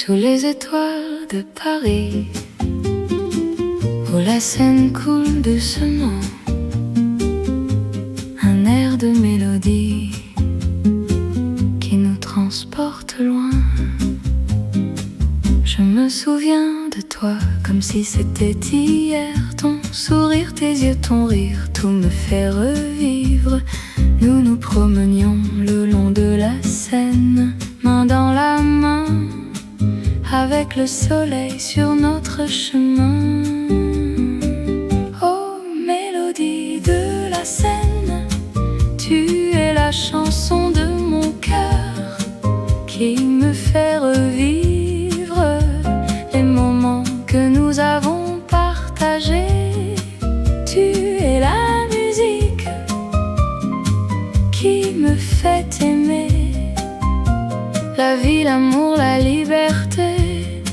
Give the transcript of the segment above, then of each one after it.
Sous les étoiles de Paris, où la Seine coule doucement, un air de mélodie qui nous transporte loin. Je me souviens de toi comme si c'était hier. Ton sourire, tes yeux, ton rire, tout me fait revivre. Nous nous promenions le long de la Seine, main dans la main, avec le soleil sur notre chemin. Oh, mélodie de la Seine, tu es la chanson de mon cœur qui me fait revivre les moments que nous avons partagés. Tu es la musique qui me fait aimer la vie, l'amour, la liberté,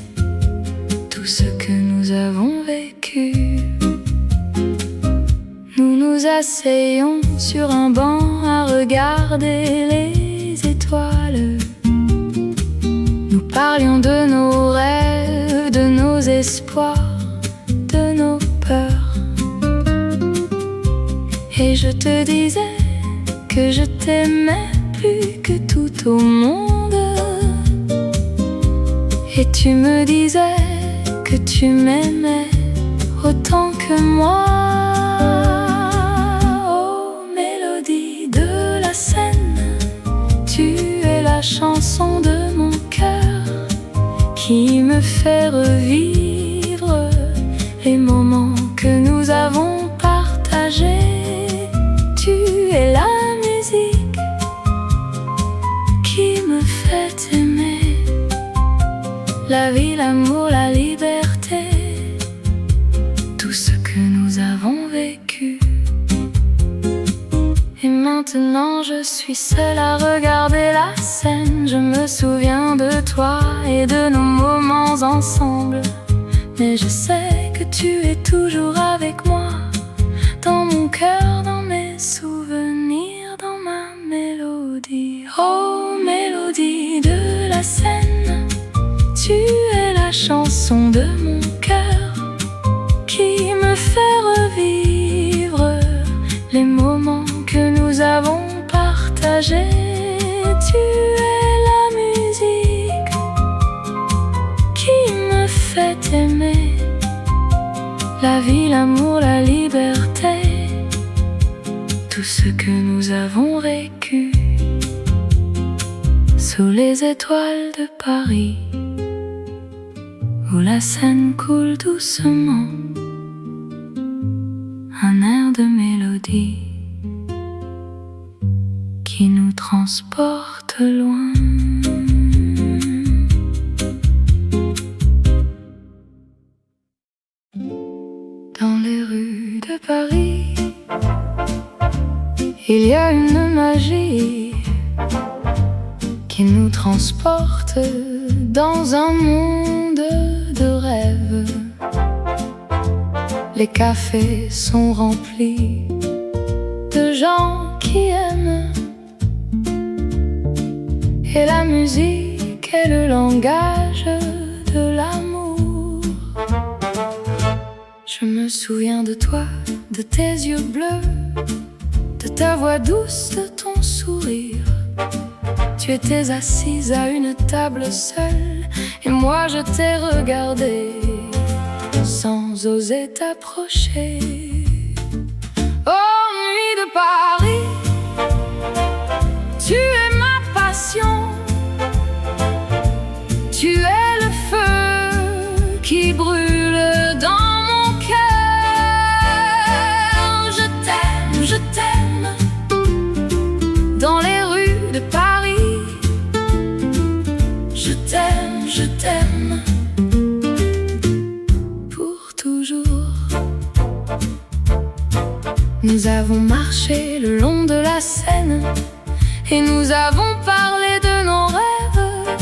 tout ce que nous avons vécu. Nous nous asseyons sur un banc à regarder les étoiles. Nous parlions de nos rêves, de nos espoirs, de nos peurs. Et je te disais que je t'aimais plus que tout au monde. Et tu me disais que tu m'aimais autant que moi. Oh, mélodie de la Seine, tu es la chanson de mon cœur qui me fait revivre les moments que nous avons partagés. Tu es la musique qui me fait aimer la vie, l'amour, la liberté, tout ce que nous avons vécu. Et maintenant je suis seule à regarder la Seine. Je me souviens de toi et de nos moments ensemble, mais je sais que tu es toujours avec moi, dans mon cœur, dans mes souvenirs, dans ma mélodie. Oh, mélodie de la Seine, tu es la chanson de mon cœur qui me fait revivre les moments que nous avons partagés. Tu es la musique qui me fait aimer la vie, l'amour, la liberté, tout ce que nous avons vécu. Sous les étoiles de Paris, où la Seine coule doucement, un air de mélodie qui nous transporte loin. Dans les rues de Paris, il y a une magie qui nous transporte dans un monde de rêves. Les cafés sont remplis de gens qui aiment, et la musique est le langage de l'amour. Je me souviens de toi, de tes yeux bleus, de ta voix douce, de ton sourire. Tu étais assise à une table seule, et moi je t'ai regardé sans oser t'approcher. Oh, nuit de Paris, tu es ma passion. Tu es le feu qui brûle dans mon cœur. Je t'aime dans les rues de Paris. Je t'aime pour toujours. Nous avons marché le long de la Seine et nous avons parlé de nos rêves.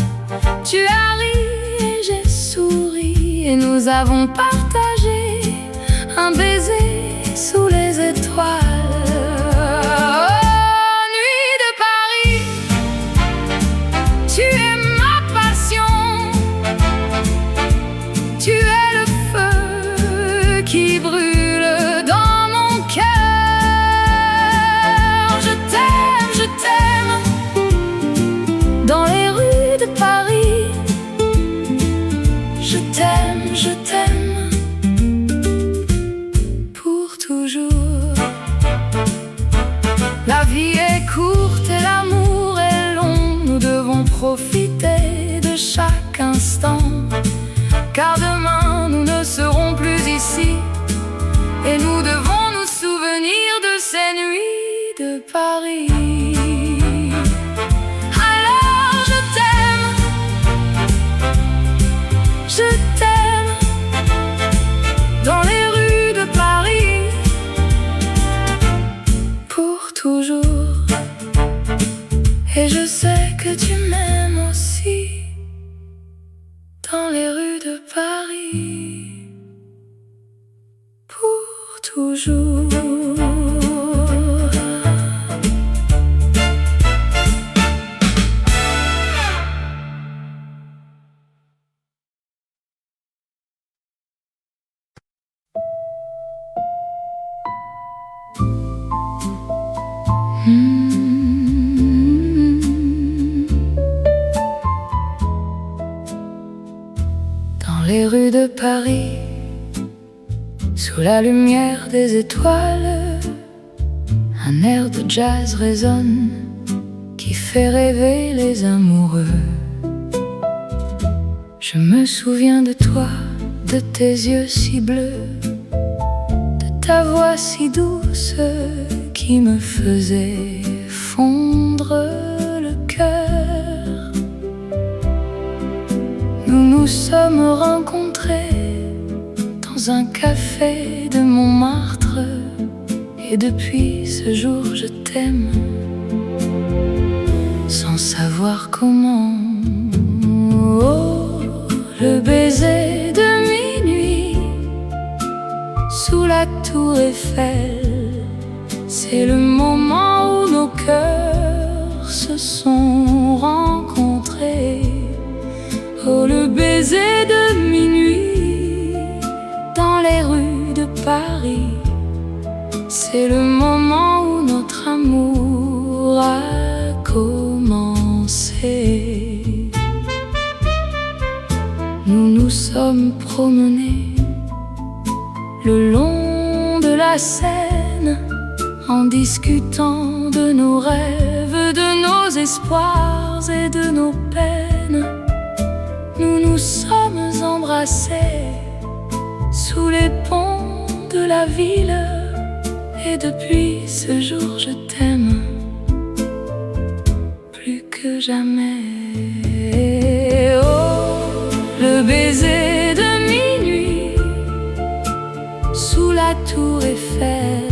Tu as ri et j'ai souri, et nous avons partagé un baiser sous les étoiles. Oh, nuit de Paris, tu es ma passion. profiter de chaque instant, car demain nous ne serons plus ici, et nous devons nous souvenir de ces nuits de Paris. Alors je t'aime, dans les rues de Paris, pour toujours. Et je sais que tu m'aimes aussi, dans les rues de Paris, pour toujours. Dans les rues de Paris, sous la lumière des étoiles, un air de jazz résonne qui fait rêver les amoureux. Je me souviens de toi, de tes yeux si bleus, de ta voix si douce qui me faisait fondre le cœur. Nous nous sommes rencontrés dans un café de Montmartre, et depuis ce jour je t'aime, sans savoir comment. Oh, le baiser de minuit sous la tour Eiffel, c'est le moment où nos cœurs se sont rencontrés. Oh, le baiser de minuit dans les rues de Paris, c'est le moment où notre amour a commencé. Nous nous sommes promenés le long de la Seine, en discutant de nos rêves, de nos espoirs et de nos peines. Nous nous sommes embrassés sous les ponts de la ville, et depuis ce jour je t'aime plus que jamais. Oh, le baiser de minuit sous la tour Eiffel,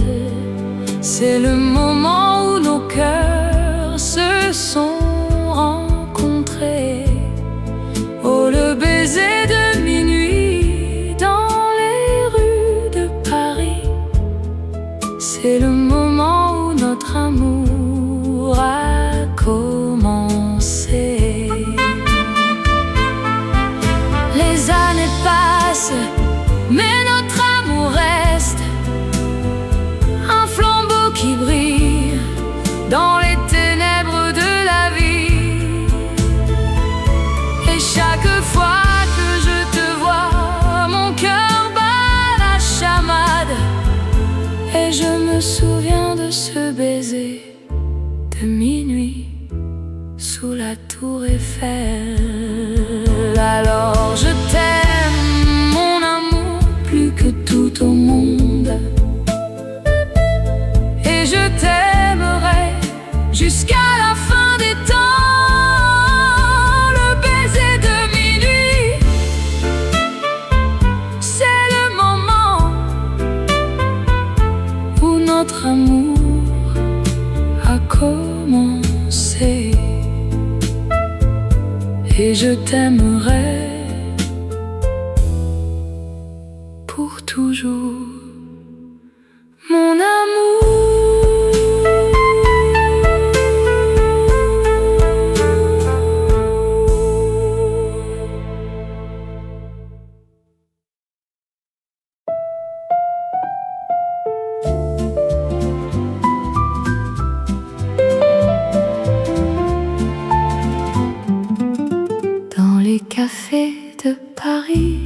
c'est le moment où nos cœurs se sont rencontrés. Oh, le baiser de minuit dans les rues de Paris, c'est le moment où notre amour a commencé. Les années passent, mais notre amour reste un flambeau qui brille dans les ténèbres de la vie. Et chaque fois que je te vois, mon cœur bat la chamade, et je me souviens de ce baiser de minuit sous la tour Eiffel. Alors je t'aime, mon amour, plus que tout au monde, et je t'aimerai jusqu'à la fin des temps. Le baiser de minuit, c'est le moment où notre amour a commencé, et je t'aimerai pour toujours, mon amour. Dans les cafés de Paris,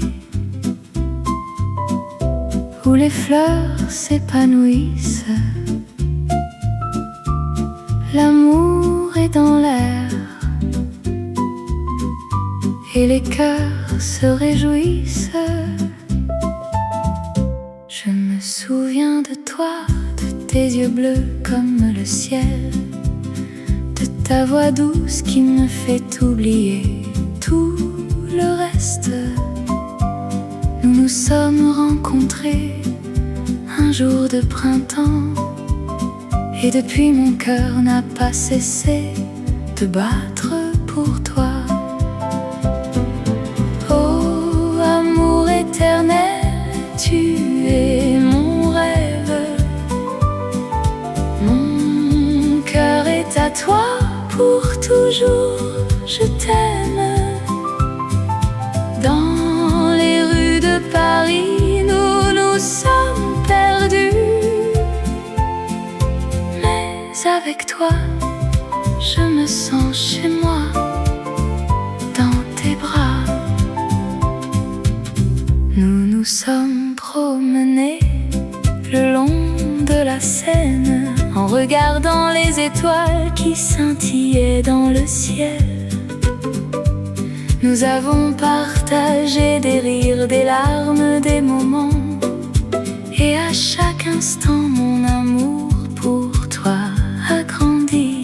où les fleurs s'épanouissent, l'amour est dans l'air, et les cœurs se réjouissent. Je me souviens de toi, de tes yeux bleus comme le ciel, de ta voix douce qui me fait oublier tout le reste. Nous nous sommes rencontrés un jour de printemps, et depuis mon cœur n'a pas cessé de battre pour toi. Oh, amour éternel, tu es mon rêve. Mon cœur est à toi pour toujours, je t'aime. Dans les rues de Paris, nous nous sommes perdus, mais avec toi, je me sens chez moi, dans tes bras. Nous nous sommes promenés le long de la Seine, en regardant les étoiles qui scintillaient dans le ciel. Nous avons partagé des rires, des larmes, des moments, et à chaque instant mon amour pour toi a grandi.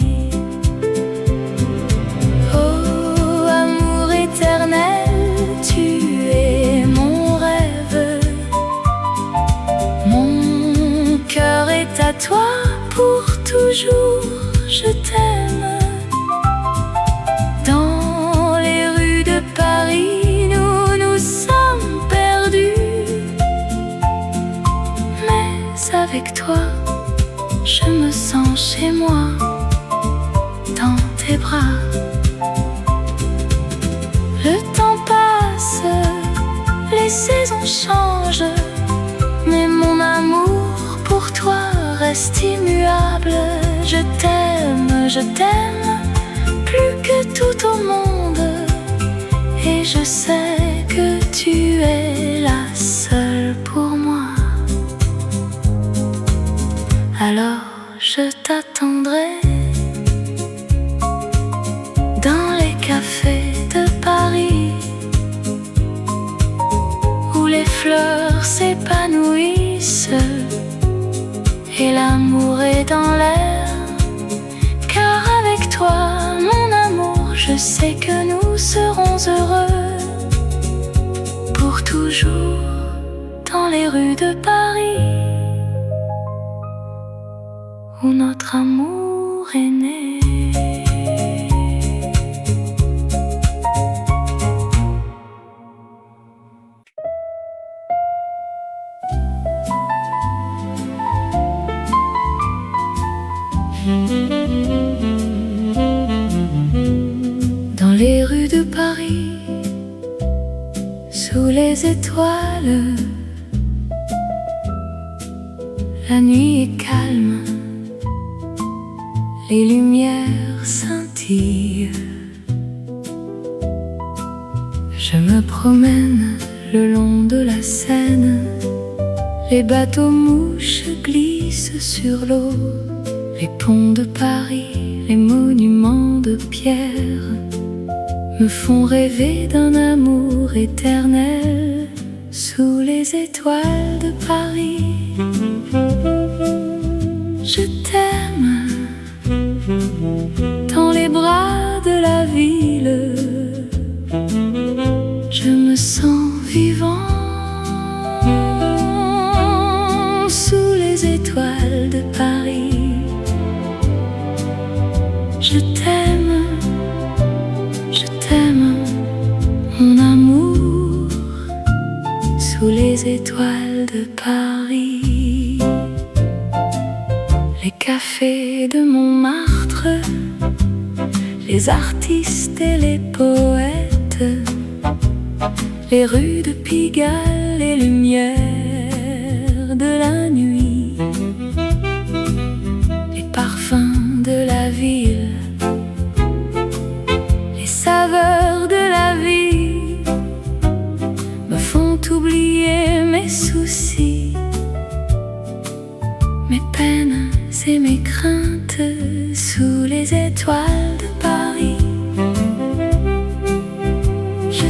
Oh, amour éternel, tu es mon rêve. Mon cœur est à toi pour toujours, je t'aime. Dans les rues de Paris, nous nous sommes perdus, mais avec toi, je me sens chez moi, dans tes bras. Le temps passe, les saisons changent, mais mon amour pour toi reste immuable. Je t'aime, plus que tout au monde, et je sais que tu es la seule pour moi. Alors je t'attendrai dans les cafés de Paris, où les fleurs s'épanouissent et l'amour est dans l'air. Car avec toi, mon amour, je sais que nous serons heureux pour toujours dans les rues de Paris, où notre amour est né. Dans les rues de Paris, sous les étoiles, la nuit est calme, les lumières scintillent. Je me promène le long de la Seine, les bateaux mouches glissent sur l'eau, les ponts de Paris, les monuments de pierre me font rêver d'un amour éternel sous les étoiles de Paris. Je t'aime dans les bras de la ville, je me sens vivant sous les étoiles de Paris. Je t'aime, mon amour, sous les étoiles de Paris. Les cafés de Montmartre, les artistes et les poètes, les rues de Pigalle, les lumières de la nuit, les parfums de la ville, les saveurs de la vie me font oublier mes soucis, mes peines et mes craintes sous les étoiles de Paris. Je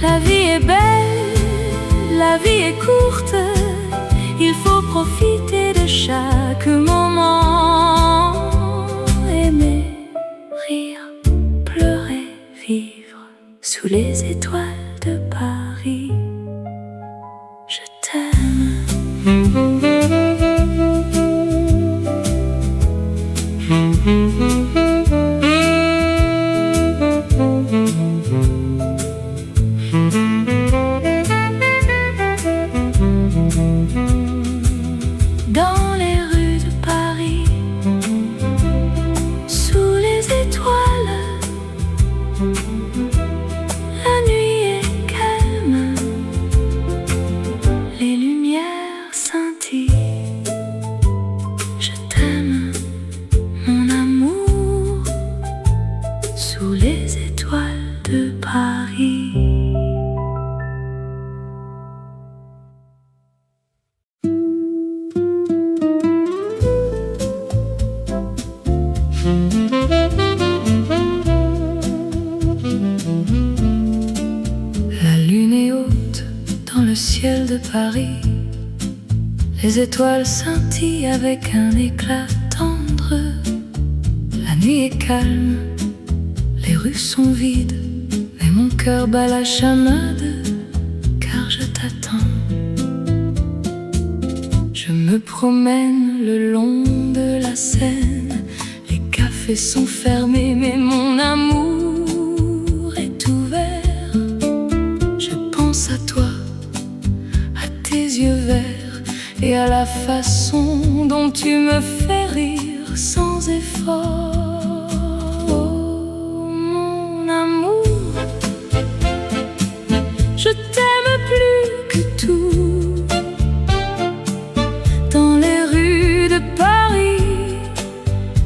La vie est belle, la vie est courte, il faut profiter de chaque moment. Aimer, rire, pleurer, vivre sous les étoiles de Paris. Je t'aime. Dans les rues de Paris, sous les étoiles, la nuit est calme, les lumières scintillent. Je t'aime, mon amour, sous les étoiles de Paris. La lune est haute dans le ciel de Paris. Les étoiles scintillent avec un éclat tendre. La nuit est calme, les rues sont vides, mais mon cœur bat la chamade, car je t'attends. Je me promène le long de la Seine. Les cafés sont fermés, mais mon amour est ouvert. Je pense à toi, à tes yeux verts, et à la façon dont tu me fais rire sans effort. Oh, mon amour, je t'aime plus que tout. Dans les rues de Paris,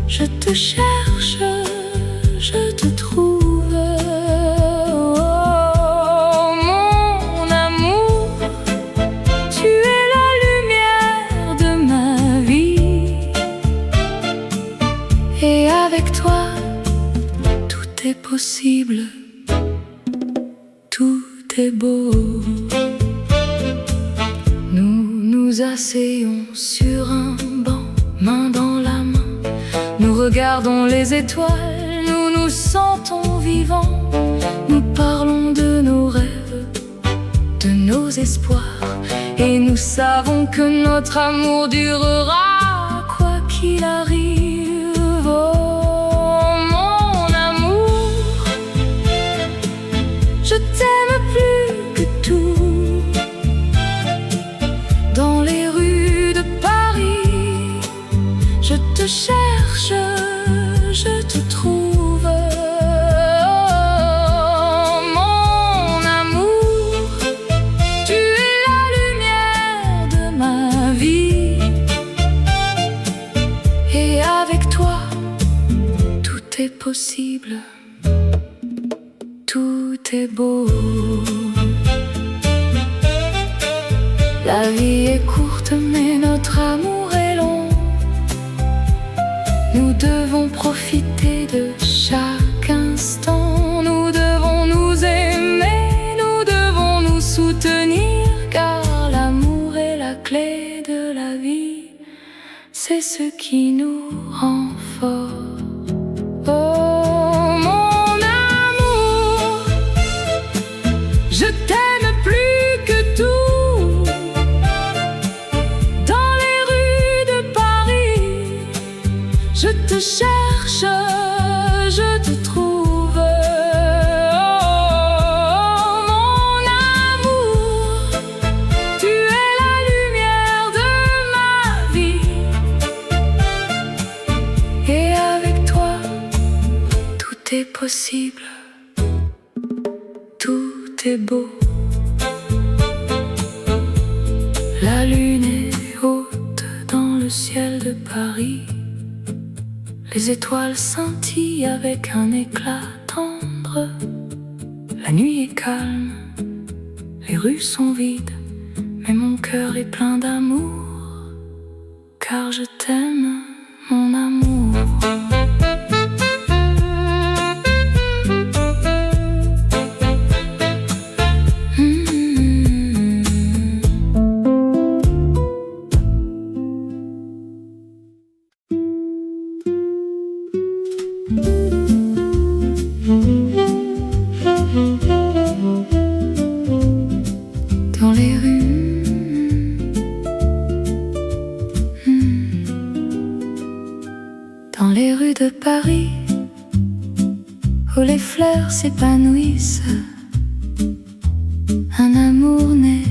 je te cherche, je te trouve. Oh, mon amour, tu es la lumière de ma vie. Et avec toi, tout est possible, tout est beau. Nous nous asseyons sur un banc, main dans la main. Nous regardons les étoiles, nous nous sentons vivants. Nous parlons de nos rêves, de nos espoirs, et nous savons que notre amour durera quoi qu'il arrive. Oh, mon amour, je t'aime plus que tout. Dans les rues de Paris, je te cherche, je te trouve. Oh, mon amour, tu es la lumière de ma vie. Et avec toi, tout est possible, tout est beau. La vie est courte, mais notre amour est long. Nous devons profiter de chaque instant. Nous devons nous aimer, nous devons nous soutenir, car l'amour est la clé de la vie. C'est ce qui nous rend forts. Oh, mon amour, je t'aime plus que tout. Dans les rues de Paris, je te cherche, je te trouve. Oh, mon amour, tu es la lumière de ma vie. Et avec toi, tout est possible, tout est beau. La lune est haute dans le ciel de Paris. Les étoiles scintillent avec un éclat tendre. La nuit est calme, les rues sont vides, mais mon cœur est plein d'amour, car je t'aime, mon amour. glisse, un amour né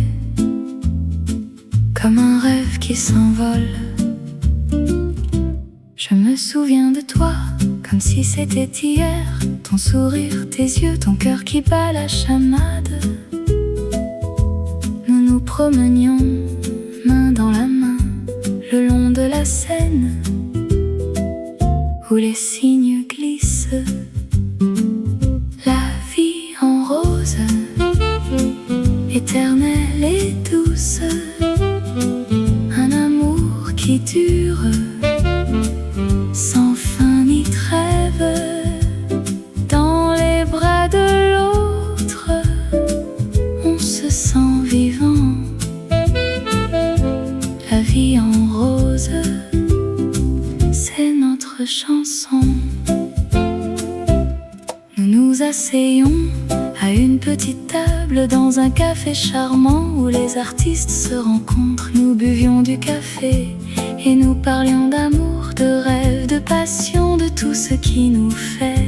comme un rêve qui s'envole. Je me souviens de toi comme si c'était hier, ton sourire, tes yeux, ton cœur qui bat la chamade. Nous nous promenions main dans la main le long de la Seine où les cygnes glissent. La vie en rose, éternelle et douce, un amour qui dure sans fin ni trêve. Dans les bras de l'autre, on se sent vivant. La vie en rose, c'est notre chanson. Nous nous asseyons à une petite table dans un café charmant où les artistes se rencontrent. Nous buvions du café et nous parlions d'amour, de rêve, de passion, de tout ce qui nous fait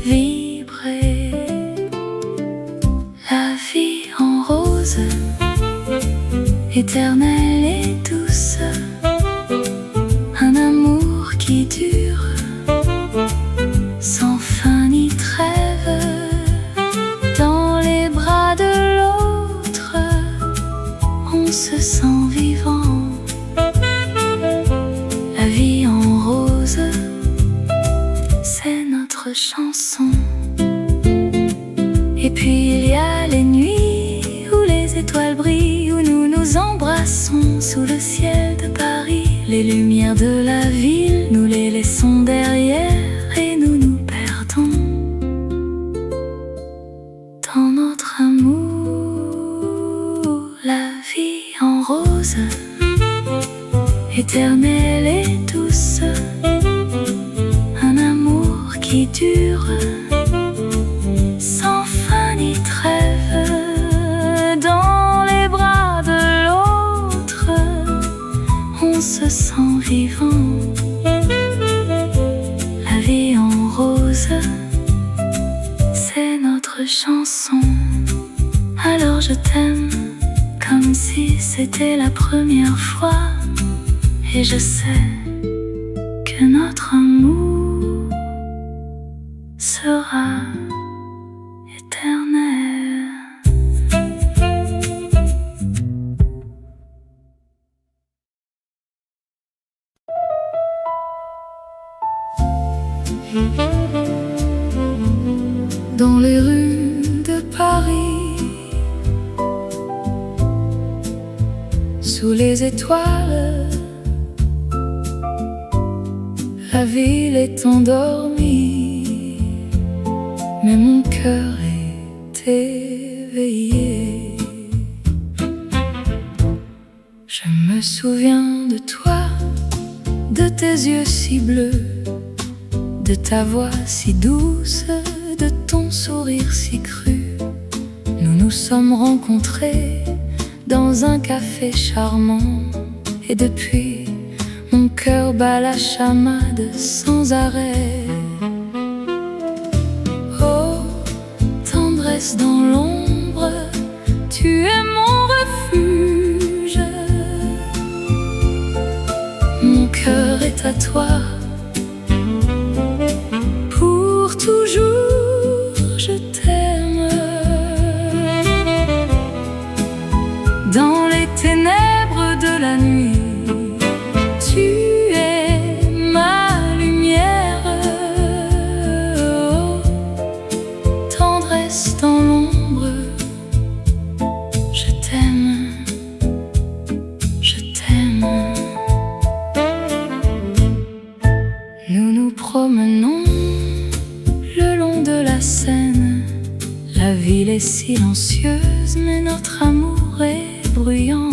vibrer. La vie en rose, éternelle et douce, un amour qui dure sans fin ni trêve. Dans les bras de l'autre, on se sent vivant. La vie en rose, c'est notre chanson. Et puis il y a les nuits où les étoiles brillent, où nous nous embrassons sous le ciel de Paris. Les lumières de la ville, nous les laissons derrière et nous nous perdons dans notre amour. La vie en rose, éternelle et douce, un amour qui dure sans fin ni trêve. Dans les bras de l'autre, on se sent vivant. La vie en rose, c'est notre chanson. Alors je t'aime comme si c'était la première fois, et je sais que notre amour sera éternel. Dans les rues de Paris, sous les étoiles, la ville est endormie, mais mon cœur est éveillé. Je me souviens de toi, de tes yeux si bleus, de ta voix si douce, de ton sourire si cru. Nous nous sommes rencontrés dans un café charmant, et depuis, mon cœur bat la chamade sans arrêt. Oh, tendresse dans l'ombre, tu es mon refuge. Mon cœur est à toi, pour toujours je t'aime. Dans les ténèbres de la nuit, tu es ma lumière. Oh, tendresse dans l'ombre, je t'aime, je t'aime. Nous nous promenons le long de la Seine. La ville est silencieuse, mais notre amour est bruyant.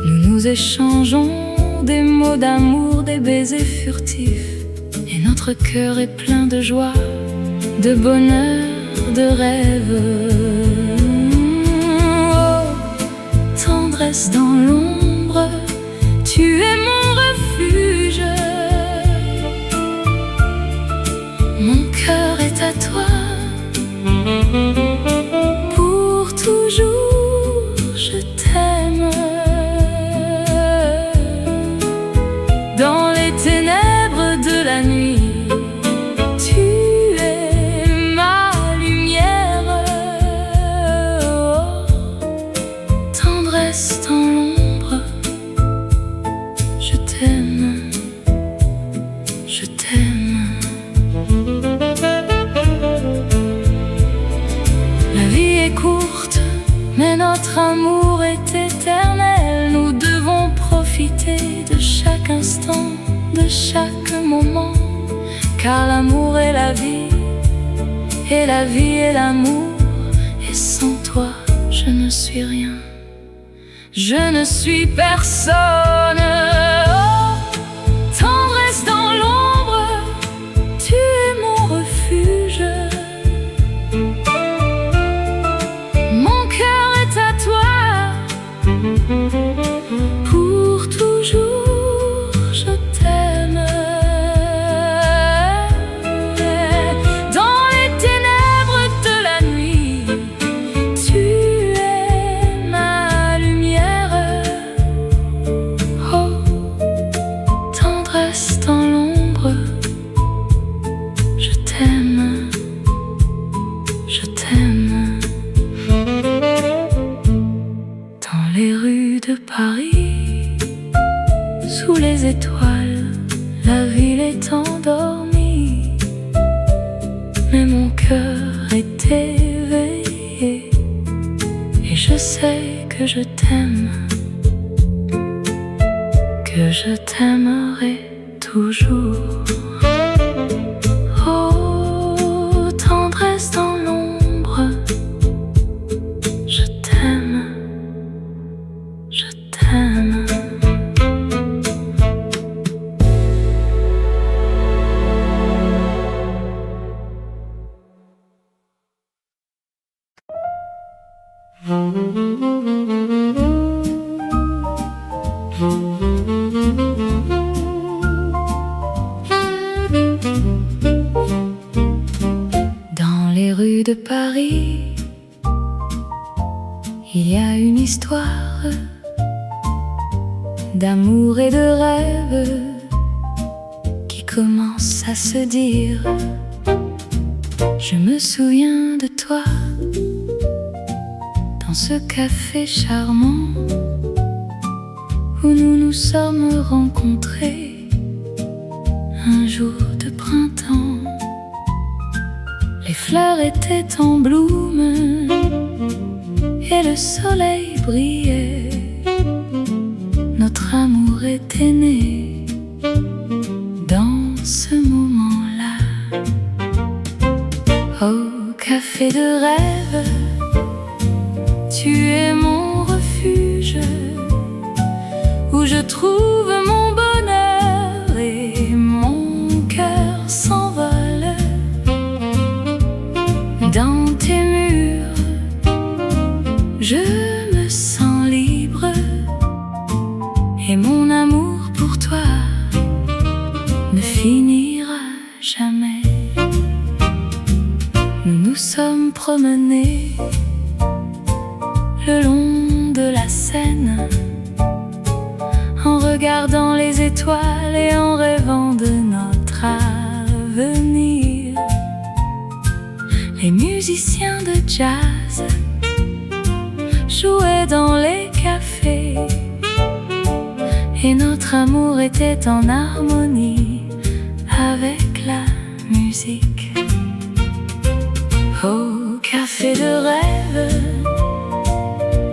Nous nous échangeons des mots d'amour, des baisers furtifs, et notre cœur est plein de joie, de bonheur, de rêve. Oh, tendresse dans l'ombre, tu es mon refuge. Mon cœur est à toi, est courte, mais notre amour est éternel. Nous devons profiter de chaque instant, de chaque moment, car l'amour est la vie, et la vie est l'amour. Et sans toi, je ne suis rien, je ne suis personne. Oh, tendresse dans l'ombre, tu es mon refuge. Mon cœur est à toi, pour toujours je t'aime. Dans les ténèbres de la nuit, tu es ma lumière. Oh, tendresse dans l'ombre, je t'aime, je t'aime. Dans les rues de Paris, sous les étoiles, la ville est endormie, mais mon cœur est éveillé, et je sais que je t'aime, que je t'aimerai toujours. Oh, tendresse dans l'ombre, je t'aime, je t'aime. Dans les rues de Paris, il y a une histoire d'amour et de rêve qui commence à se dire. Je me souviens de toi dans ce café charmant où nous nous sommes rencontrés un jour de printemps. Les fleurs étaient en bloom et le soleil brillait. Notre amour était né dans ce moment-là. Au café de rêve, tu es mon refuge, où je trouve mon bonheur et mon cœur s'envole. Dans tes murs, je me sens libre, et mon amour pour toi ne finira jamais. Nous nous sommes promenés le long de la Seine, en regardant les étoiles et en rêvant de notre avenir. Les musiciens de jazz jouaient dans les cafés, et notre amour était en harmonie avec la musique. Au café de rêve,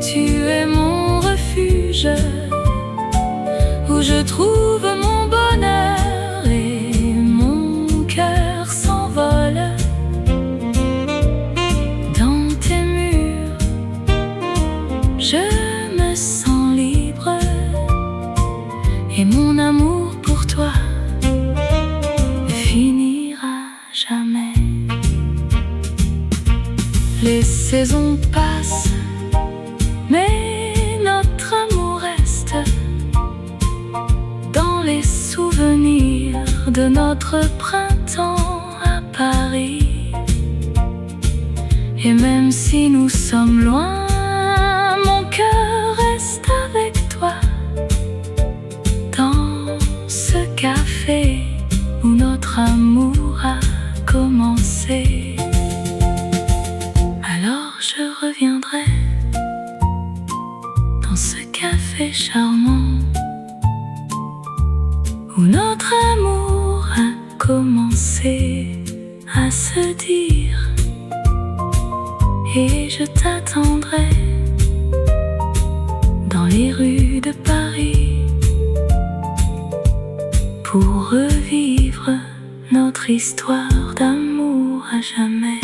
tu es mon refuge, où je trouve mon bonheur et mon cœur s'envole. Dans tes murs, je me sens libre, et mon amour pour toi ne finira jamais. Les saisons passent, mais notre amour reste dans les souvenirs de notre printemps à Paris. Et même si nous sommes loin, mon cœur reste avec toi dans ce café où notre amour a commencé. Alors je reviendrai dans ce café charmant où notre amour a commencé à se dire. et je t'attendrai dans les rues de Paris pour revivre notre histoire d'amour à jamais.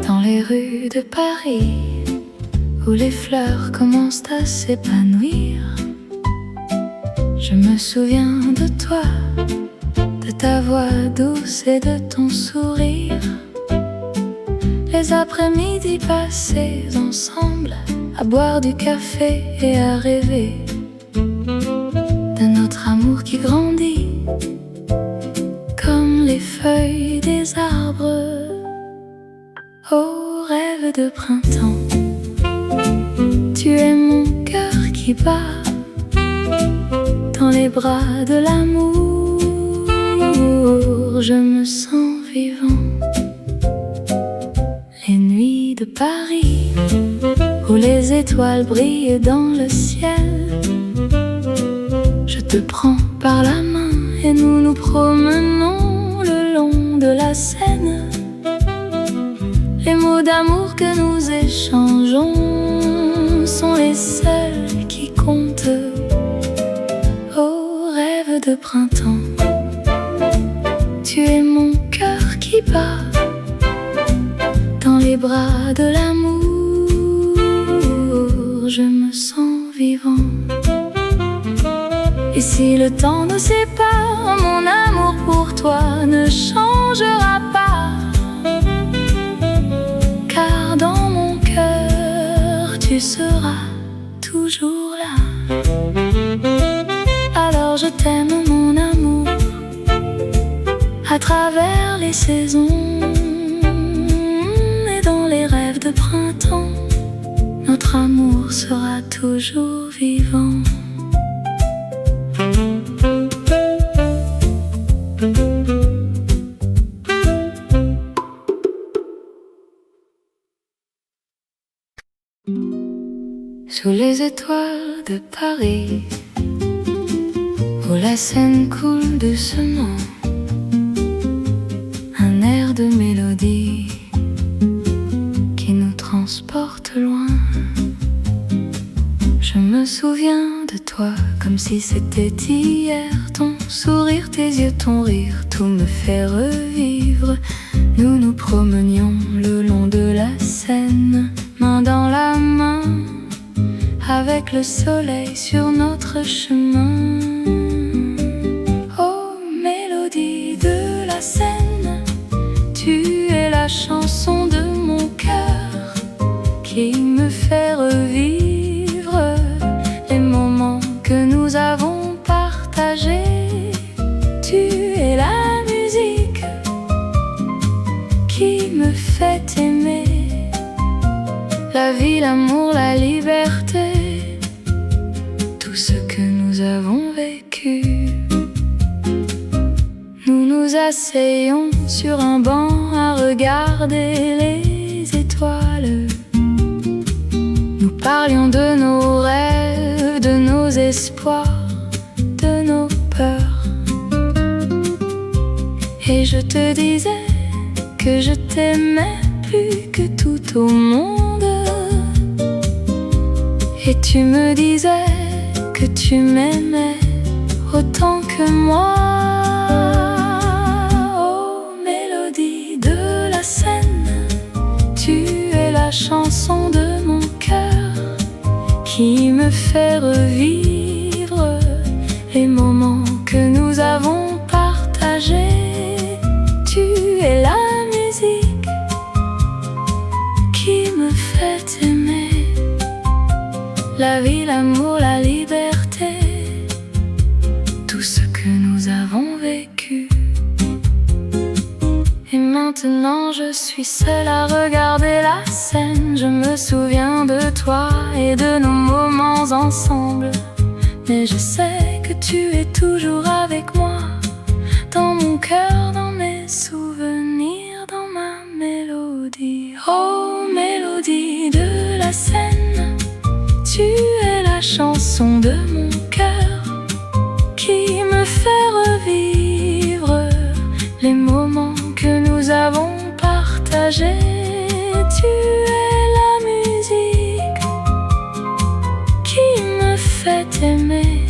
Dans les rues de Paris où les fleurs commencent à s'épanouir, je me souviens de toi, de ta voix douce et de ton sourire. Les après-midi passés ensemble à boire du café et à rêver de notre amour qui grandit comme les feuilles des arbres. Oh, rêve de printemps, tu es mon cœur qui bat dans les bras de l'amour. Je me sens vivant. Les nuits de Paris où les étoiles brillent dans le ciel, je te prends par la main et nous nous promenons le long de la Seine. Les mots d'amour que nous échangeons sont les seuls qui comptent. Oh, rêve de printemps, tu es mon cœur qui bat dans les bras de l'amour. Je me sens vivant. Et si le temps nous sépare, mon amour pour toi ne changera pas, car dans mon cœur tu seras toujours là. Alors je t'aime mon amour, à travers les saisons et dans les rêves de printemps, notre amour sera toujours vivant. Sous les étoiles de Paris, où la Seine coule doucement, un air de mélodie qui nous transporte loin. Je me souviens de toi comme si c'était hier. Ton sourire, tes yeux, ton rire, tout me fait revivre. Nous nous promenions le long de la Seine, main dans la main, avec le soleil sur notre chemin. Oh, mélodie de la Seine, tu es la chanson de mon cœur qui me fait revivre les moments que nous avons partagés. Tu es la musique qui me fait aimer la vie, l'amour, la liberté, tout ce que nous avons vécu. Nous nous asseyons sur un banc à regarder les étoiles. Nous parlions de nos rêves, de nos espoirs, de nos peurs. Et je te disais que je t'aimais plus que tout au monde. Et tu me disais que tu m'aimais autant que moi. Oh, mélodie de la Seine, tu es la chanson de mon cœur qui me fait revivre les moments que nous avons partagés. Tu es la musique qui me fait aimer la vie, l'amour, la liberté, tout ce que nous avons vécu. Et maintenant je suis seule à regarder la Seine. Je me souviens de toi et de nos moments ensemble, mais je sais que tu es toujours avec moi, dans mon cœur, dans mes souvenirs, dans ma mélodie. Oh, mélodie de la Seine, tu Tu es la chanson de mon cœur qui me fait revivre les moments que nous avons partagés. Tu es la musique qui me fait aimer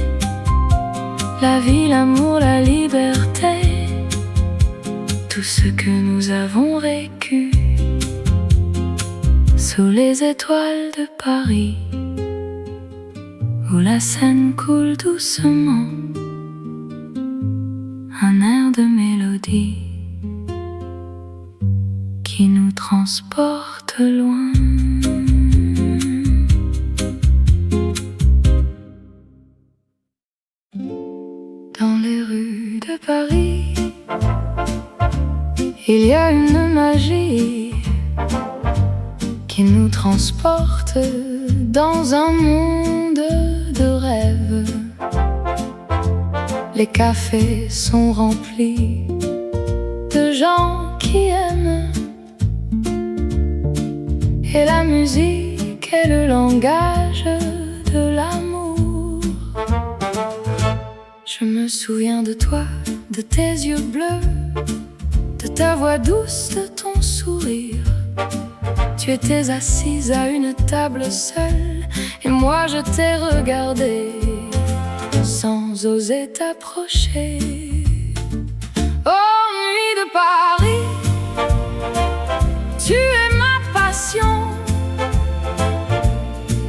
la vie, l'amour, la liberté, tout ce que nous avons vécu sous les étoiles de Paris, où la Seine coule doucement, un air de mélodie qui nous transporte loin. Dans les rues de Paris, il y a une magie qui nous transporte dans un monde de rêves. Les cafés sont remplis de gens qui aiment, et la musique est le langage de l'amour. Je me souviens de toi, de tes yeux bleus, de ta voix douce, de ton sourire. Tu étais assise à une table seule, et moi je t'ai regardé sans oser t'approcher. Oh, nuit de Paris, tu es ma passion.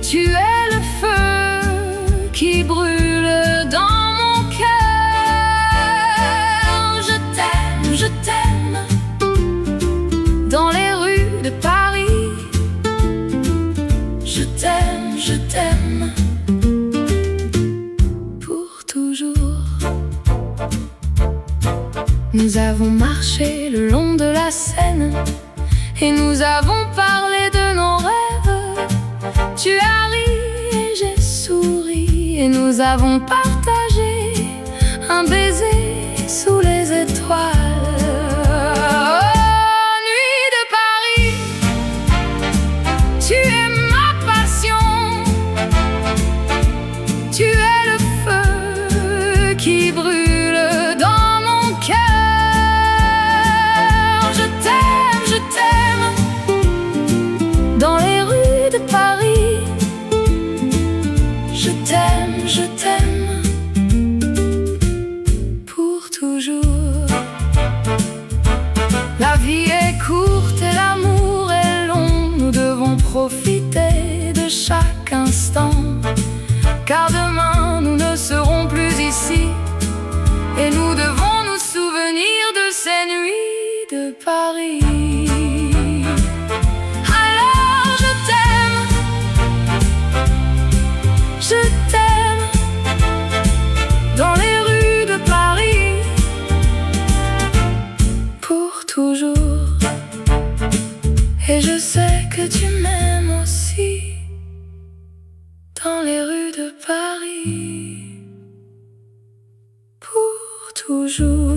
Tu es le feu qui brûle dans mon cœur. Je t'aime, dans les rues de Paris. Je t'aime, pour toujours. Nous avons marché le long de la Seine et nous avons parlé de nos rêves. Tu as ri et j'ai souri et nous avons partagé un baiser sous les étoiles. Oh, nuit de Paris, tu es ma passion. Tu es le feu qui brûle dans mon cœur. Je t'aime, dans les rues de Paris. Je t'aime, pour toujours. La vie est courte et l'amour est long. Nous devons profiter de chaque instant, car demain nous ne serons plus ici, et nous devons nous souvenir de ces nuits de Paris. Alors je t'aime, dans les rues de Paris, pour toujours. Et je sais que tu m'aimes aussi, dans les rues de Paris, pour toujours.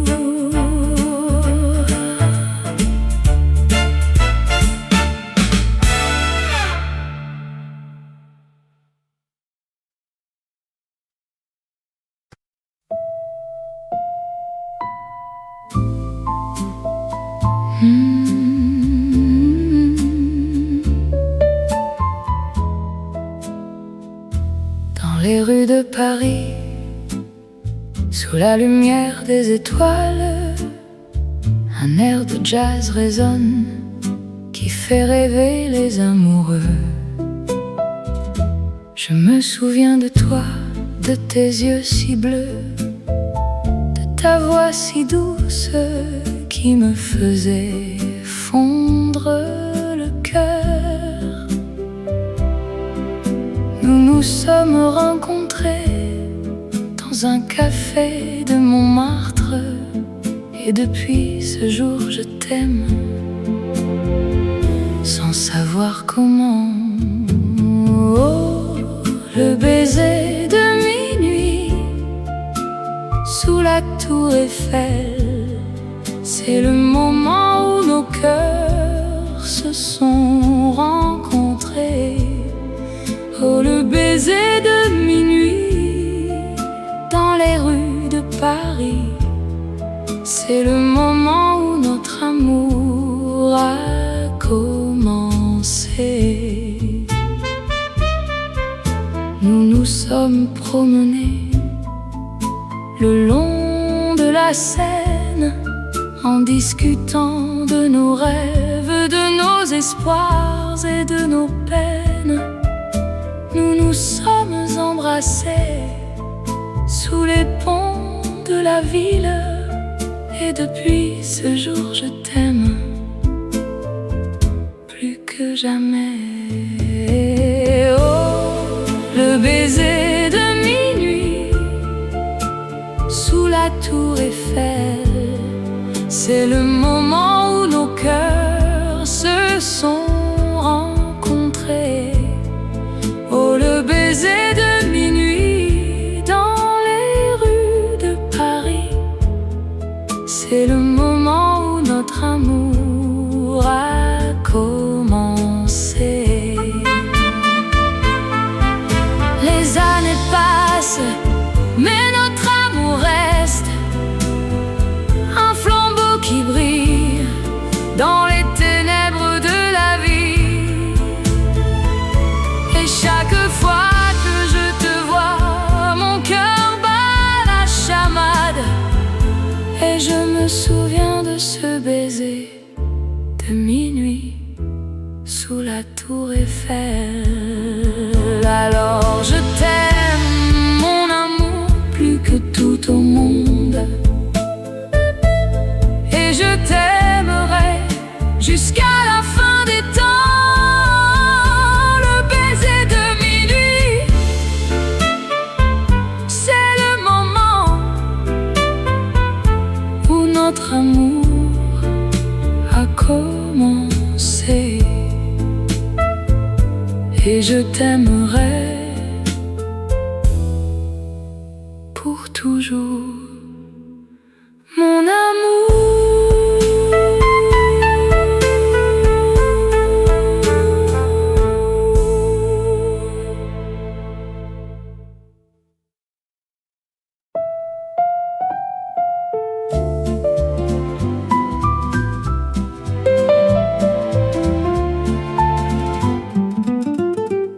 Dans les rues de Paris, sous la lumière des étoiles, un air de jazz résonne qui fait rêver les amoureux. Je me souviens de toi, de tes yeux si bleus, de ta voix si douce qui me faisait fondre le cœur. Nous nous sommes rencontrés dans un café de Montmartre, et depuis ce jour je t'aime, sans savoir comment. Oh, le baiser de minuit sous la tour Eiffel, c'est le moment où nos cœurs se sont rencontrés. Oh, le baiser de minuit dans les rues de Paris, c'est le moment où notre amour a commencé. Nous nous sommes promenés le long de la Seine en discutant de nos rêves, de nos espoirs et de nos peines. Nous nous sommes embrassés sous les ponts de la ville, et depuis ce jour je t'aime plus que jamais. Oh, le baiser de minuit sous la tour Eiffel, c'est le moment où nos cœurs se sont rencontrés. Oh, le baiser de minuit dans les rues de Paris, c'est le moment où notre amour a commencé. Les années passent, mais notre amour reste un flambeau qui brille dans les ténèbres de la vie. Et chaque fois que je te vois, mon cœur bat la chamade, et je me souviens de ce baiser de minuit sous la tour Eiffel. Alors je t'aime, mon amour, plus que tout au monde, et je t'aimerai jusqu'à la fin des temps. Le baiser de minuit, c'est le moment où notre amour a commencé. Et je t'aimerai pour toujours, mon amour.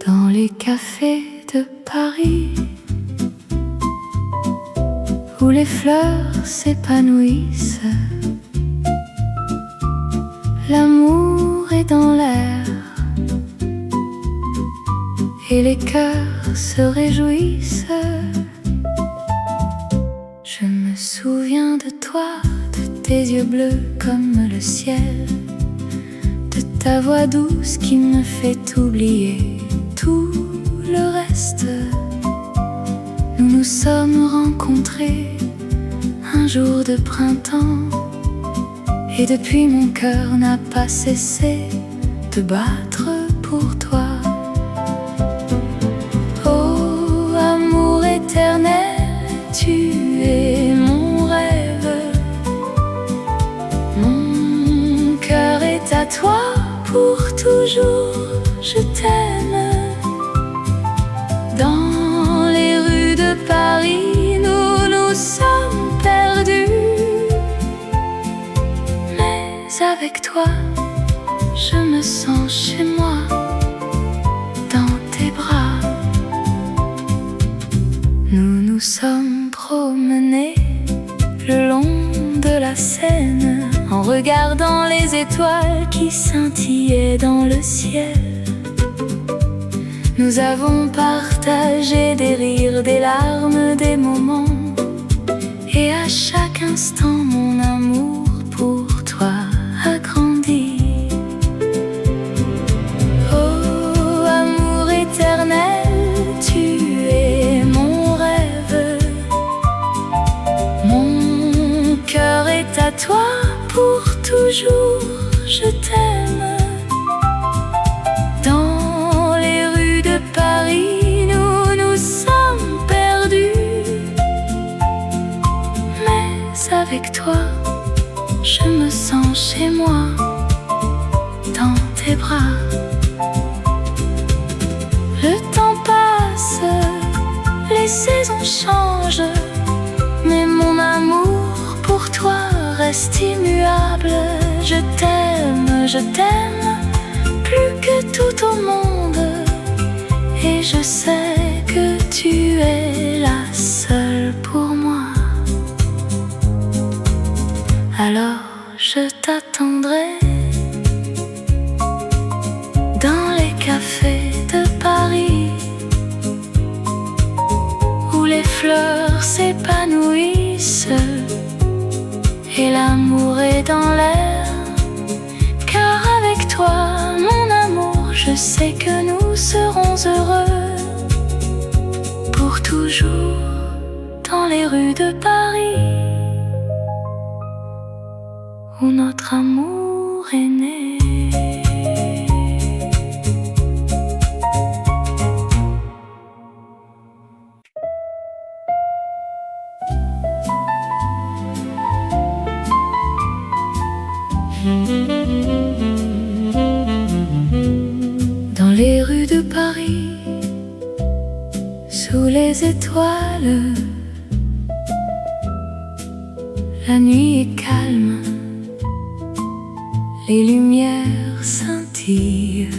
Dans les cafés de Paris, où les fleurs s'épanouissent, l'amour est dans l'air, et les cœurs se réjouissent. Je me souviens de toi, de tes yeux bleus comme le ciel, de ta voix douce qui me fait oublier tout le reste. Nous nous sommes rencontrés un jour de printemps, et depuis mon cœur n'a pas cessé de battre pour toi. Oh, amour éternel, tu es mon rêve. Mon cœur est à toi pour toujours, je t'aime. Dans les rues de Paris, nous nous sommes perdus, mais avec toi, je me sens chez moi, dans tes bras. Nous nous sommes promenés le long de la Seine, en regardant les étoiles qui scintillaient dans le ciel. Nous avons partagé des rires, des larmes, des moments, et à chaque instant mon amour pour toi a grandi. Oh, amour éternel, tu es mon rêve. Mon cœur est à toi pour toujours, je t'aime. Dans les rues de Paris, nous nous sommes perdus, mais avec toi, les saisons changent, mais mon amour pour toi reste immuable. Je t'aime plus que tout au monde, et je sais que tu es la seule pour moi. Alors je t'attendrai dans les cafés de Paris, où les fleurs s'épanouissent et l'amour est dans l'air. Car avec toi, mon amour, je sais que nous serons heureux pour toujours dans les rues de Paris, où notre amour est né. Dans les rues de Paris, sous les étoiles, la nuit est calme, les lumières scintillent.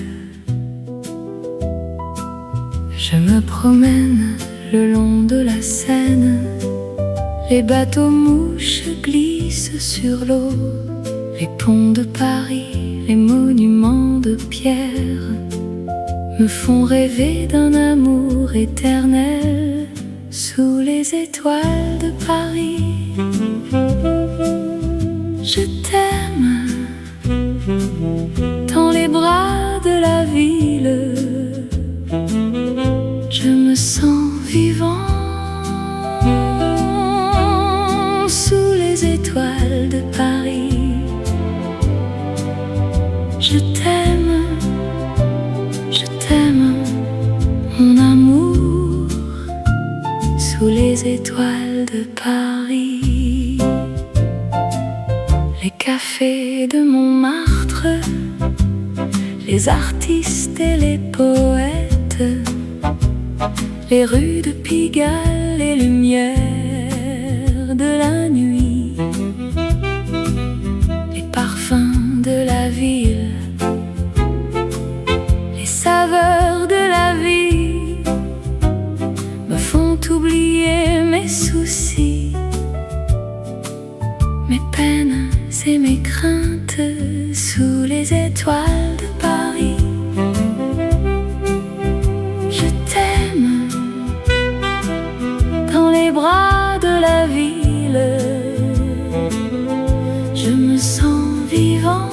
Je me promène le long de la Seine, les bateaux mouches glissent sur l'eau, les ponts de Paris, les monuments de pierre me font rêver d'un amour éternel sous les étoiles de Paris. Je t'aime dans les bras de la ville, je me sens vivant sous les étoiles de Paris. Je t'aime, mon amour, sous les étoiles de Paris. Les cafés de Montmartre, les artistes et les poètes, les rues de Pigalle, les lumières de la nuit, les parfums de la ville, les saveurs de la vie me font oublier mes soucis, mes peines et mes craintes sous les étoiles de Paris. Je t'aime dans les bras de la ville, je me sens vivant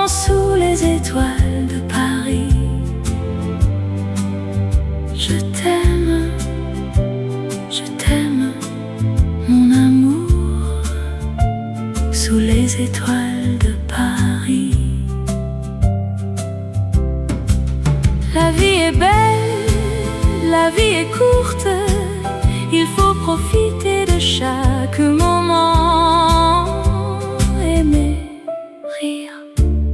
sous les étoiles de Paris. Je t'aime, mon amour, sous les étoiles de Paris. La vie est belle, la vie est courte, il faut profiter de chaque moment. Aimer, rire,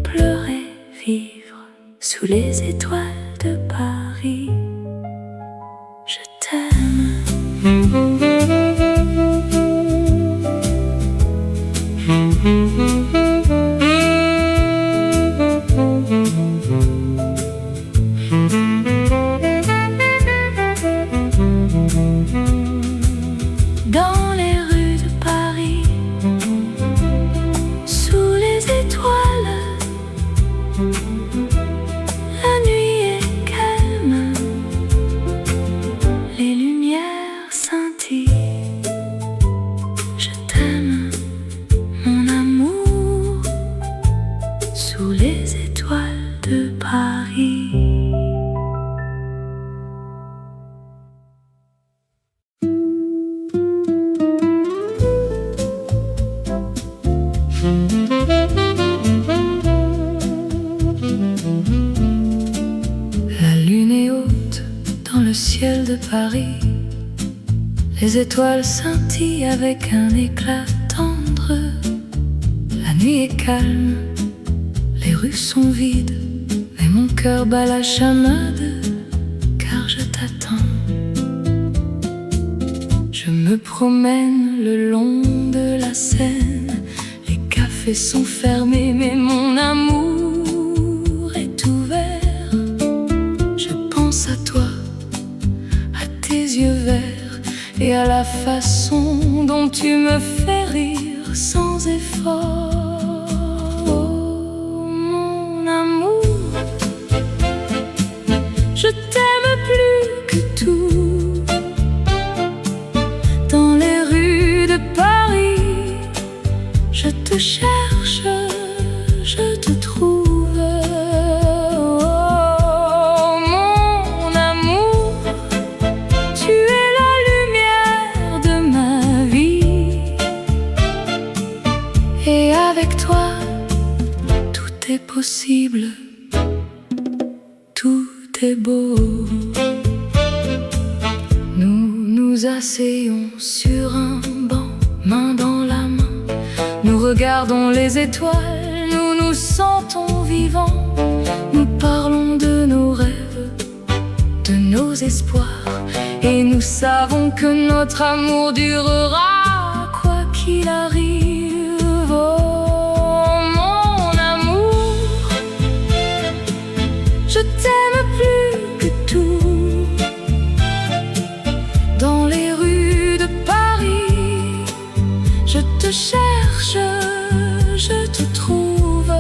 pleurer, vivre sous les étoiles de Paris. Je t'aime. Dans les rues de Paris, sous les étoiles, la nuit est calme, les lumières scintillent. Je t'aime, mon amour, sous les étoiles de Paris. La lune est haute dans le ciel de Paris, les étoiles scintillent avec un éclat tendre. La nuit est calme, les rues sont vides, mais mon cœur bat la chamade, car me promène le long de la Seine. Les cafés sont fermés, mais mon amour est ouvert. Je pense à toi, à tes yeux verts, et à la façon dont tu me fais rire sans effort. Oh, mon amour, je t'aime plus que tout. Dans les rues de Paris, je te cherche, je te trouve. Oh, mon amour, tu es la lumière de ma vie. Et avec toi, tout est possible, tout est beau. Nous asseyons sur un banc, main dans la main. Nous regardons les étoiles, nous nous sentons vivants. Nous parlons de nos rêves, de nos espoirs, et nous savons que notre amour durera quoi qu'il arrive. Oh, mon amour, je t'aime plus que tout. Dans les rues de Paris, je te cherche, je te trouve.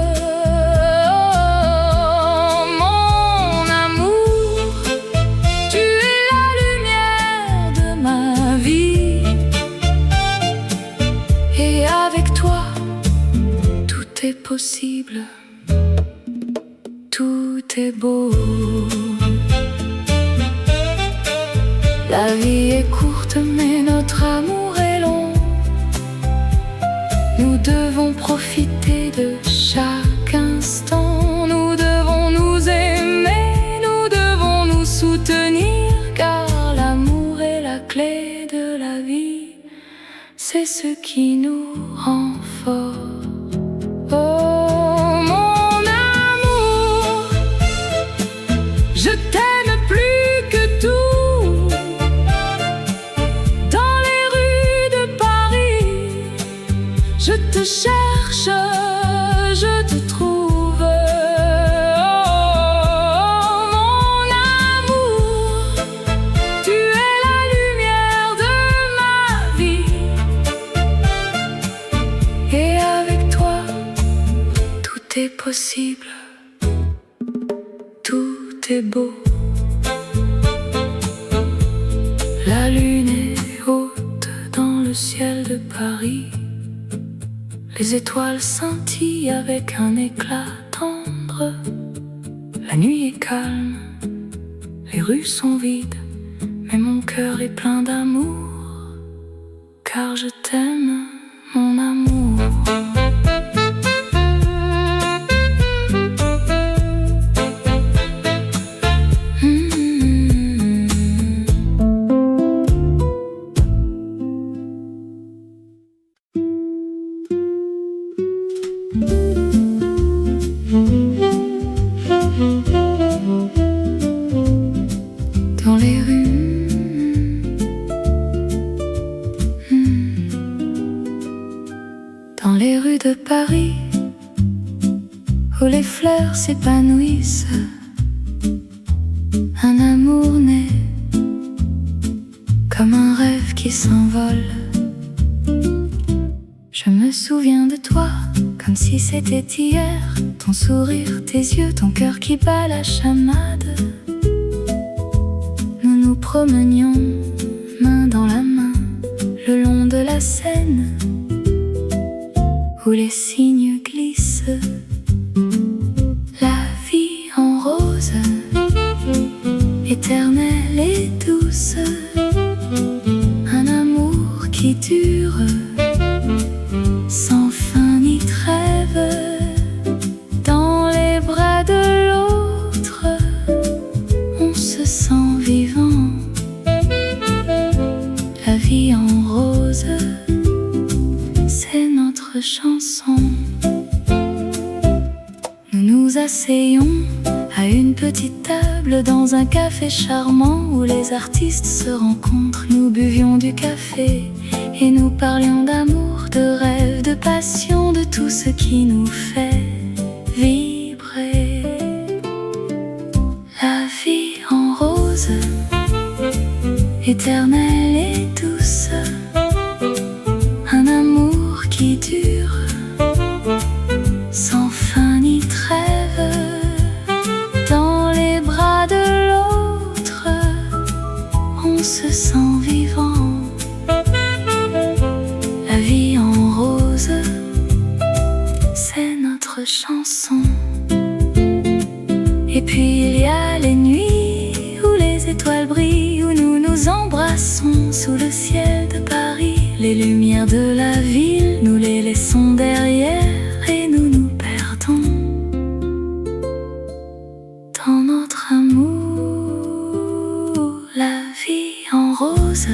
Oh, mon amour, tu es la lumière de ma vie. Et avec toi, tout est possible, tout est beau. La vie est courte, mais notre amour est long. Nous devons profiter de chaque instant. Nous devons nous aimer, nous devons nous soutenir, car l'amour est la clé de la vie. C'est ce qui nous rend forts. Oh, mon amour, je t'aime plus que tout. Je te cherche, je te trouve. Oh, mon amour, tu es la lumière de ma vie. Et avec toi, tout est possible, tout est beau. La lune est haute dans le ciel de Paris. Les étoiles scintillent avec un éclat tendre. La nuit est calme, les rues sont vides, mais mon cœur est plein d'amour, car je t'aime, mon amour. Dans les rues, dans les rues de Paris, où les fleurs s'épanouissent, un amour naît comme un rêve qui s'envole. Je me souviens de toi comme si c'était hier, ton sourire, tes yeux, ton cœur qui bat la chamade. Nous nous promenions main dans la main le long de la Seine, où les cygnes glissent. La vie en rose, éternelle et douce, un amour qui dure sans fin ni trêve. Dans les bras de l'autre, on se sent vivant. La vie en rose, c'est notre chanson. Nous nous asseyons à une petite table dans un café charmant où les artistes se rencontrent. Nous buvions du café et nous parlions d'amour, de rêve, de passion, de tout ce qui nous fait vibrer. La vie en rose, éternelle et douce, un amour qui dure sans fin ni trêve. Dans les bras de l'autre, on se sent vivant. La vie en rose, c'est notre chanson. Et puis il y a les nuits où les étoiles brillent, où nous nous embrassons sous le ciel de Paris. Les lumières de la ville, nous les laissons derrière et nous nous perdons dans notre amour. La vie en rose,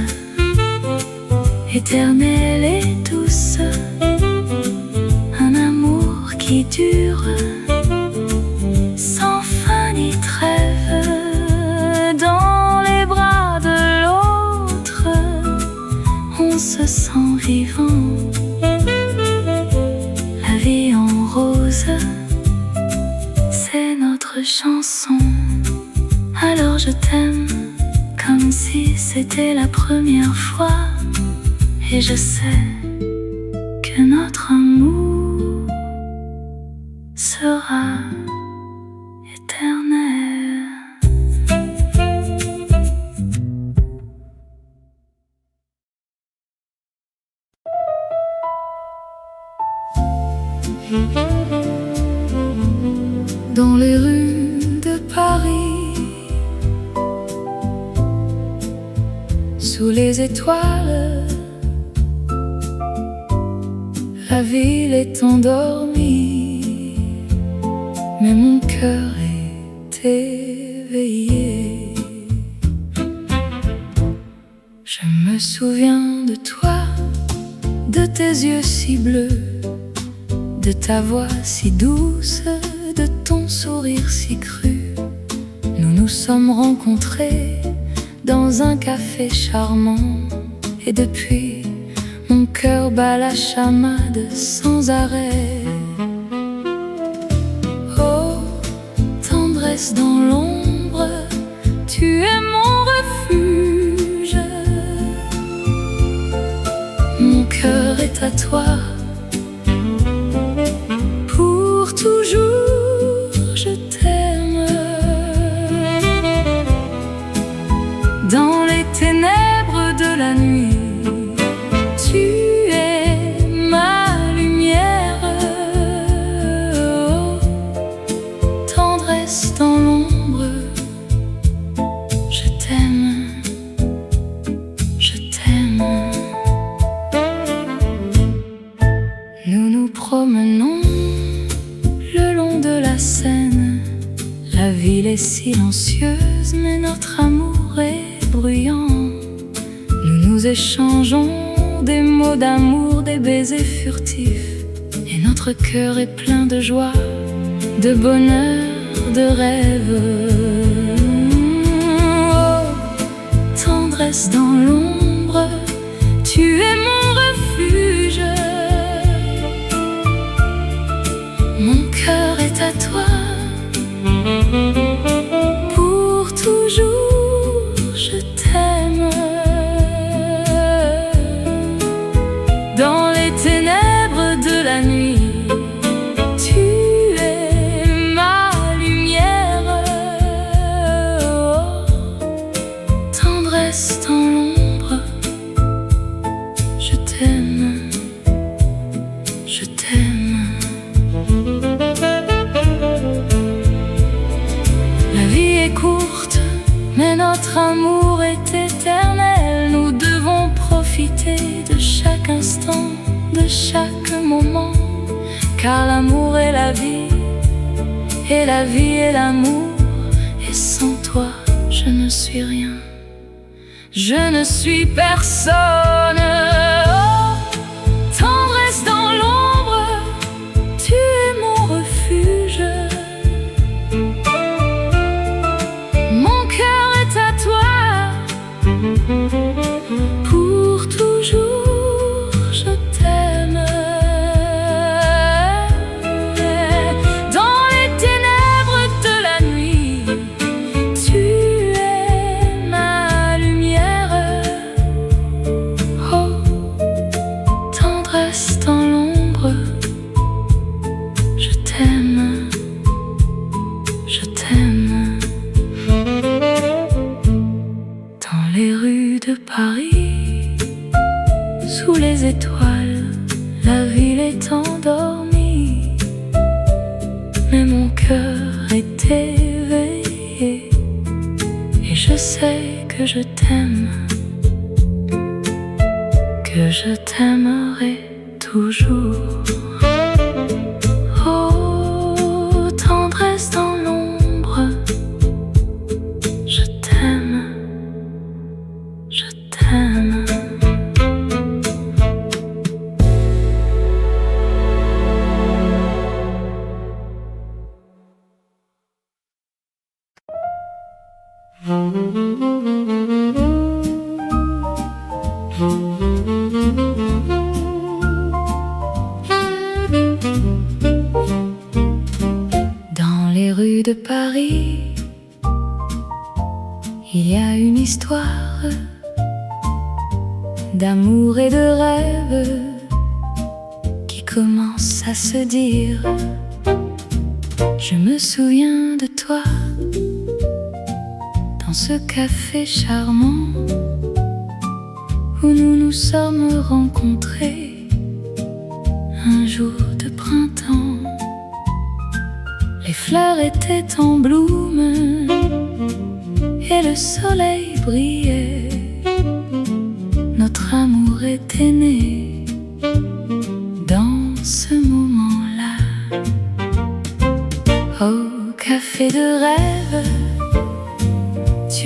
éternelle et douce, un amour qui dure sans fin ni trêve. Dans les bras de l'autre, on se sent vivant. La vie en rose, c'est notre chanson. Alors je t'aime comme si c'était la première fois, et je sais que notre amour sera éternel. Dans les rues de Paris, sous les étoiles, la ville est endormie, mais mon cœur est éveillé. Je me souviens de toi, de tes yeux si bleus, de ta voix si douce, de ton sourire si cru. Nous nous sommes rencontrés dans un café charmant, et depuis, mon cœur bat la chamade sans arrêt. Oh, tendresse dans l'ombre, tu es mon refuge. Mon cœur est à toi, pour toujours je t'aime. Dans les ténèbres de la nuit, tu es ma lumière. Oh, tendresse dans l'ombre, je t'aime, je t'aime. Nous nous promenons le long de la Seine. La ville est silencieuse, mais notre amour est bruyant. Nous nous échangeons des mots d'amour, des baisers furtifs, et notre cœur est plein de joie, de bonheur, de rêve. Oh, tendresse dans l'ombre, tu es mon refuge. Mon cœur est à toi, pour toujours je t'aime. Dans les ténèbres de la nuit, tu es ma lumière. Oh, tendresse dans l'ombre, je t'aime, je t'aime. La vie est courte, mais notre amour est éternel. Nous devons profiter de chaque instant, de chaque moment, car l'amour est la vie, et la vie est l'amour. Et sans toi, je ne suis rien, je ne suis personne. Oh, tendresse dans l'ombre, tu es mon refuge. Paris, sous les étoiles, la ville est endormie, mais mon cœur est éveillé, et je sais que je t'aime, que je t'aimerai toujours. Oh, tendresse dans l'ombre, je t'aime, je t'aime. Dans les rues de Paris, il y a une histoire d'amour et de rêve qui commence à se dire. Je me souviens de toi dans ce café charmant où nous nous sommes rencontrés un jour de printemps. Les fleurs étaient en bloom et le soleil brillait. Notre amour était né dans ce moment-là. Au café de rêve,